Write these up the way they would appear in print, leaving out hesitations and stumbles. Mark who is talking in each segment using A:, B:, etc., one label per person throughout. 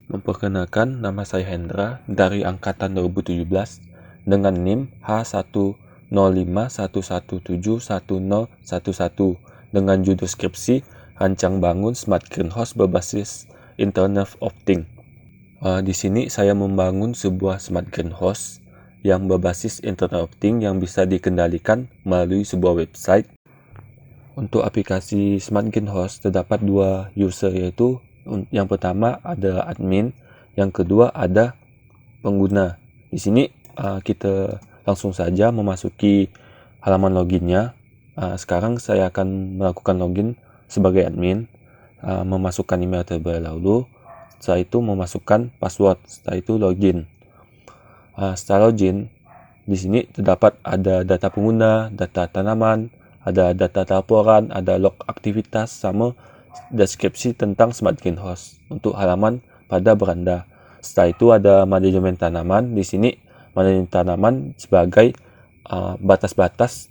A: Memperkenalkan, nama saya Hendra dari Angkatan 2017 dengan NIM H10511711011 dengan judul skripsi Rancang Bangun Smart Greenhouse berbasis Internet of Things. Di sini saya membangun sebuah smart greenhouse yang berbasis Internet of Things yang bisa dikendalikan melalui sebuah website. Untuk aplikasi smart greenhouse terdapat dua user, yaitu yang pertama ada admin, yang kedua ada pengguna. Di sini kita langsung saja memasuki halaman loginnya. Sekarang saya akan melakukan login sebagai admin, memasukkan email terlebih dahulu. Setelah itu memasukkan password. Setelah itu login. Setelah login, di sini terdapat ada data pengguna, data tanaman, ada data laporan, ada log aktivitas, sama deskripsi tentang smart greenhouse untuk halaman pada beranda. Setelah itu ada manajemen tanaman. Di sini manajemen tanaman sebagai batas-batas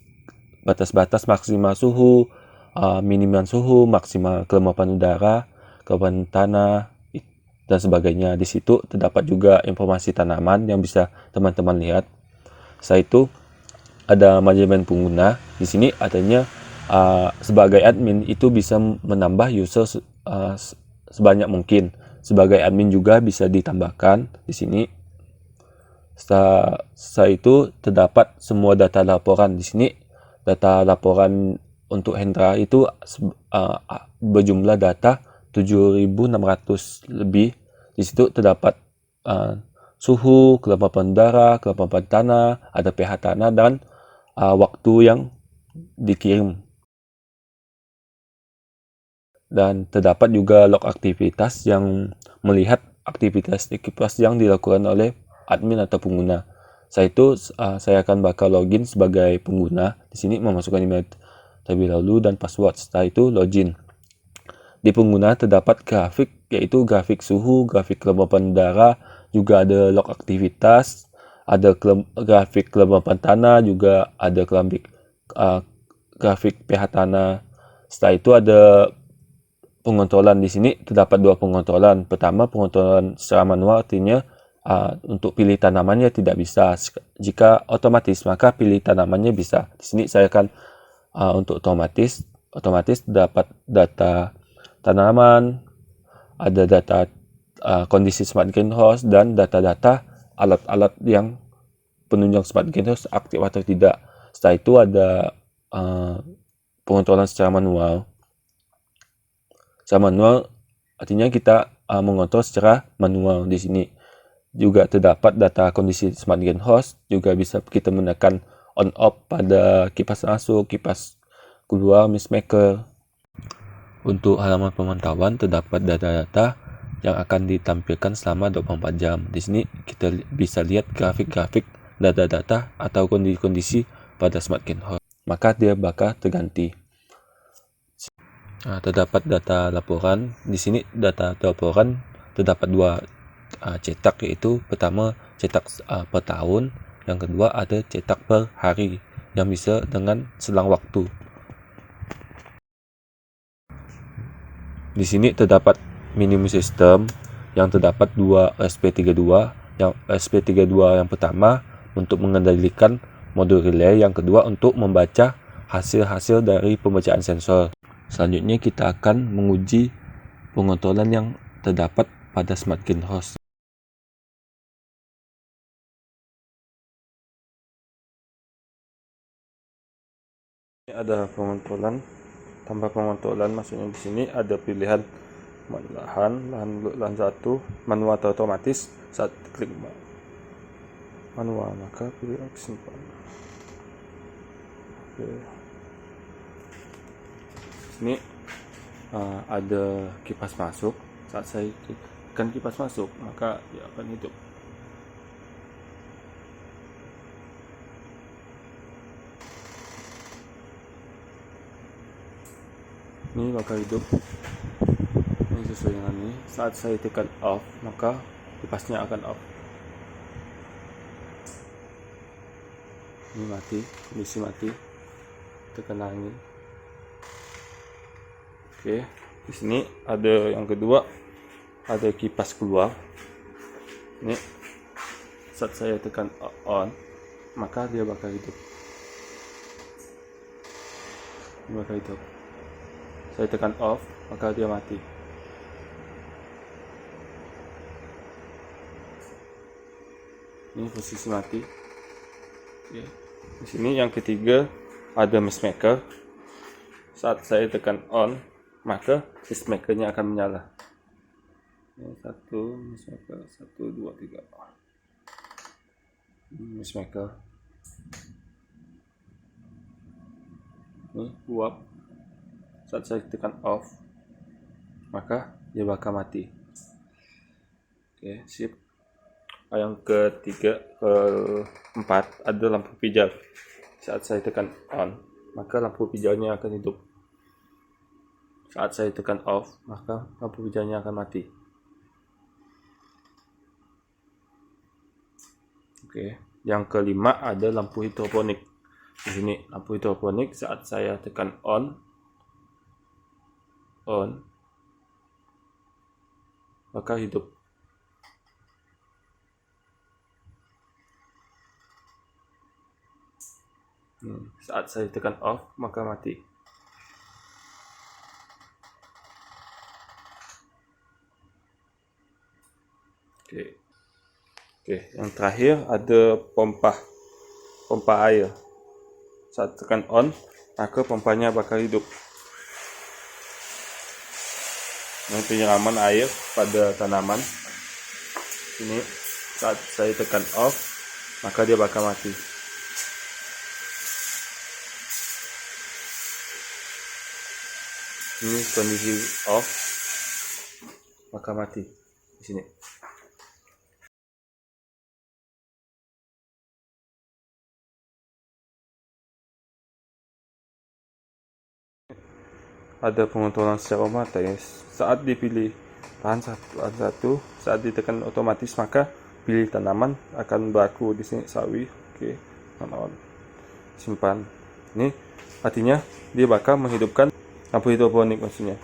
A: maksimal suhu, minimal suhu, maksimal kelembapan udara, kelembapan tanah, dan sebagainya. Di situ terdapat juga informasi tanaman yang bisa teman-teman lihat. Setelah itu ada manajemen pengguna. Di sini adanya sebagai admin itu bisa menambah user sebanyak mungkin. Sebagai admin juga bisa ditambahkan di sini. Setelah itu terdapat semua data laporan. Di sini data laporan untuk Hendra itu berjumlah data 7.600 lebih. Di situ terdapat suhu, kelembapan udara, kelembapan tanah, ada pH tanah, dan waktu yang dikirim. Dan terdapat juga log aktivitas yang melihat aktivitas yang dilakukan oleh admin atau pengguna. Setelah itu saya akan bakal login sebagai pengguna. Di sini memasukkan email terlebih dahulu dan password. Setelah itu login. Di pengguna terdapat grafik, yaitu grafik suhu, grafik kelembapan udara, juga ada log aktivitas, ada grafik kelembapan tanah, juga ada grafik pH tanah. Setelah itu ada pengontrolan. Di sini terdapat dua pengontrolan. Pertama, pengontrolan secara manual, artinya untuk pilih tanamannya tidak bisa. Jika otomatis, maka pilih tanamannya bisa. Di sini saya akan untuk otomatis dapat data tanaman, ada data kondisi smart greenhouse, dan data-data alat-alat yang penunjang smart greenhouse aktif atau tidak. Setelah itu ada pengontrolan secara manual. Secara manual artinya kita mengontrol secara manual. Di sini juga terdapat data kondisi smart greenhouse, juga bisa kita menekan on off pada kipas masuk, kipas keluar, mist maker. Untuk halaman pemantauan terdapat data-data yang akan ditampilkan selama 24 jam. Di sini kita bisa lihat grafik-grafik data-data atau kondisi-kondisi pada smart greenhouse. Maka dia bakal terganti. Terdapat data laporan. Di sini data laporan terdapat dua cetak, yaitu pertama cetak per tahun, yang kedua ada cetak per hari yang bisa dengan selang waktu. Di sini terdapat minimum system yang terdapat dua SP32. Yang SP32 yang pertama untuk mengendalikan modul relay, yang kedua untuk membaca hasil-hasil dari pembacaan sensor. Selanjutnya kita akan menguji pengontrolan yang terdapat pada smart greenhouse. Ini ada pengontrolan. Tambah pengontrolan, maksudnya di sini ada pilihan lahan satu, manual atau otomatis. Saat klik manual, maka pilih opsi simpan. Oke. Sini ada kipas masuk. Saat saya tekan kipas masuk, maka dia akan hidup. Ini bakal hidup. Ini sesuai dengan ini. Saat saya tekan off, maka kipasnya akan off. Ini mati, kondisi mati. Tekan angin. Oke, di sini ada yang kedua, ada kipas keluar. Ini saat saya tekan on, maka dia bakal hidup. Saya tekan off, maka dia mati. Ini posisi mati. Oke. Di sini yang ketiga ada mist maker. Saat saya tekan on, maka mist makernya akan menyala. Ini satu mist maker, 1, 2, 3. Mist maker. Ini uap. Saat saya tekan off, maka dia bakal mati. Oke, sip. Yang ketiga, keempat ada lampu pijar. Saat saya tekan on, maka lampu pijarnya akan hidup. Saat saya tekan off, maka lampu pijarnya akan mati. Oke, yang kelima ada lampu hidroponik. Di sini lampu hidroponik saat saya tekan on, maka hidup. Saat saya tekan off, maka mati. Oke, yang terakhir ada pompa air. Saat tekan on, maka pompanya bakal hidup. Ini penyiraman air pada tanaman. Ini saat saya tekan off, maka dia bakal mati. Ini kondisi off, maka mati di sini. Ada pengontrolan secara otomatis. Saat dipilih tahan satu, saat ditekan otomatis maka pilih tanaman akan berlaku di sini sawi. Oke, on, simpan. Ini artinya dia bakal menghidupkan lampu hidroponik maksudnya.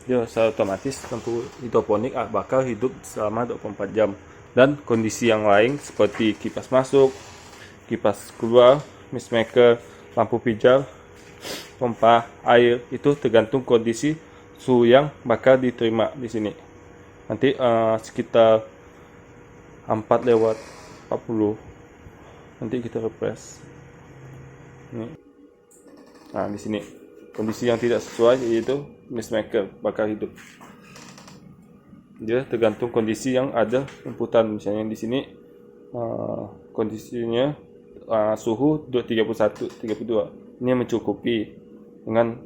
A: Dia secara otomatis lampu hidroponik bakal hidup selama 24 jam. Dan kondisi yang lain seperti kipas masuk, kipas keluar, mist maker, lampu pijar, pompa air itu tergantung kondisi suhu yang bakal diterima di sini. Nanti sekitar 4/40 nanti kita refresh. Nah, di sini kondisi yang tidak sesuai yaitu mist maker bakal hidup. Dia tergantung kondisi yang ada inputan. Misalnya di sini kondisinya suhu 31, 32. Ini mencukupi dengan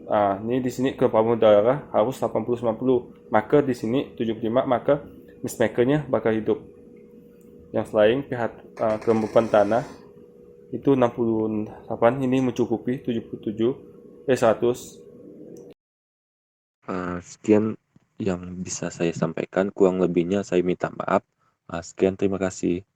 A: ini di sini kepamuan udara harus 80-90. Maka di sini 75, maka mist makernya bakal hidup. Yang lain pihak kelembapan tanah itu 68, ini mencukupi 100.
B: Sekian yang bisa saya sampaikan, kurang lebihnya saya minta maaf. Sekian, terima kasih.